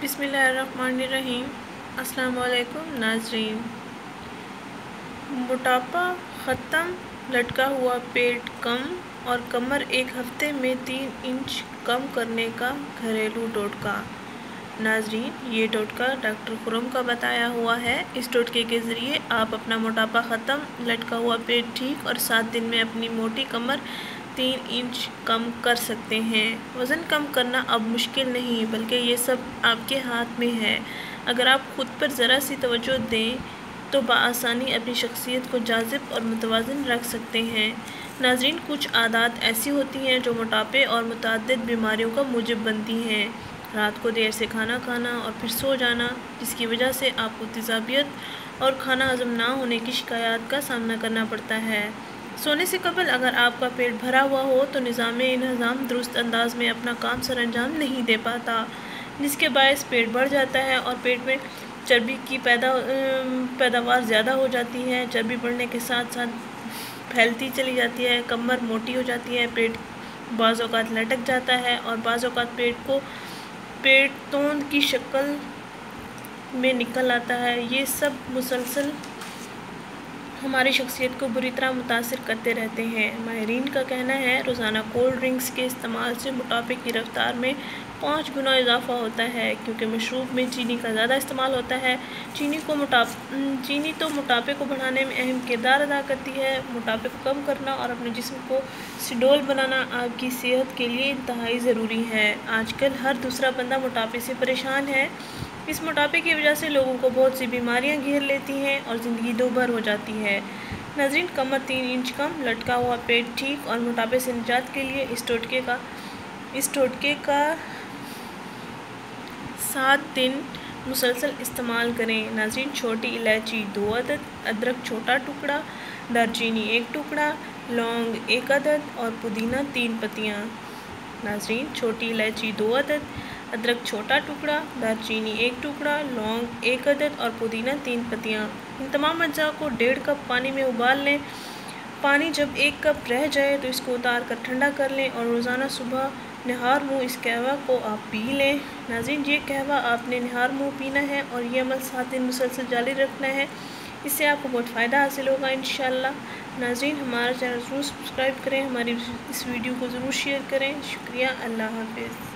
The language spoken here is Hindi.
बिस्मिल्लाहिर्रहमानिर्रहीम। अस्सलाम वालेकुम नाज़रीन। मोटापा ख़त्म, लटका हुआ पेट कम और कमर एक हफ्ते में 3 इंच कम करने का घरेलू टोटका। नाज़रीन, ये टोटका डॉक्टर खुरम का बताया हुआ है। इस टोटके के ज़रिए आप अपना मोटापा ख़त्म, लटका हुआ पेट ठीक और 7 दिन में अपनी मोटी कमर 3 इंच कम कर सकते हैं। वज़न कम करना अब मुश्किल नहीं, बल्कि ये सब आपके हाथ में है। अगर आप खुद पर ज़रा सी तवज्जो दें तो बआसानी अपनी शख्सियत को जाज़िब और मुतवाज़िन रख सकते हैं। नाज़रीन, कुछ आदत ऐसी होती हैं जो मोटापे और मुतअद्दिद बीमारियों का मूजिब बनती हैं। रात को देर से खाना खाना और फिर सो जाना, जिसकी वजह से आपको तेज़ाबियत और खाना हज़म ना होने की शिकायत का सामना करना पड़ता है। सोने से कबल अगर आपका पेट भरा हुआ हो तो निज़ाम दुरुस्त अंदाज में अपना काम सर अंजाम नहीं दे पाता, जिसके बायस पेट बढ़ जाता है और पेट में चर्बी की पैदावार ज़्यादा हो जाती है। चर्बी बढ़ने के साथ साथ फैलती चली जाती है, कमर मोटी हो जाती है, पेट बाज़ औक़ात लटक जाता है और बाज़ औक़ात पेट तोंद की शक्ल में निकल आता है। ये सब मुसलसल हमारी शख्सियत को बुरी तरह मुतासिर करते रहते हैं। माहिरीन का कहना है रोज़ाना कोल्ड ड्रिंक्स के इस्तेमाल से मोटापे की रफ्तार में 5 गुना इजाफा होता है, क्योंकि मशरूब में चीनी का ज़्यादा इस्तेमाल होता है। चीनी तो मोटापे को बढ़ाने में अहम किरदार अदा करती है। मोटापे को कम करना और अपने जिस्म को सुडौल बनाना आपकी सेहत के लिए इंतहाई ज़रूरी है। आजकल हर दूसरा बंदा मोटापे से परेशान है। इस मोटापे की वजह से लोगों को बहुत सी बीमारियां घेर लेती हैं और ज़िंदगी दोभर हो जाती है। नाज़रीन, कमर 3 इंच कम, लटका हुआ पेट ठीक और मोटापे से निजात के लिए इस टोटके का 7 दिन मुसलसल इस्तेमाल करें। नाज़रीन, छोटी इलायची 2 अदद, अदरक छोटा टुकड़ा, दालचीनी 1 टुकड़ा, लौंग 1 अदद और पुदीना 3 पत्तियाँ। नाज़रीन, छोटी इलायची 2 अदद, अदरक छोटा टुकड़ा, दालचीनी 1 टुकड़ा, लौंग 1 अदद और पुदीना 3 पत्तियाँ। इन तमाम अज्जा को 1.5 कप पानी में उबाल लें। पानी जब 1 कप रह जाए तो इसको उतार कर ठंडा कर लें और रोज़ाना सुबह निहार मुँह इस कहवा को आप पी लें। नाज़रीन, ये कहवा आपने निहार मुँह पीना है और ये अमल 7 दिन मुसलसल जारी रखना है। इससे आपको बहुत फ़ायदा हासिल होगा इंशाअल्लाह। नाज़रीन, हमारा चैनल ज़रूर सब्सक्राइब करें, हमारी इस वीडियो को ज़रूर शेयर करें। शुक्रिया। अल्लाह हाफ़िज़।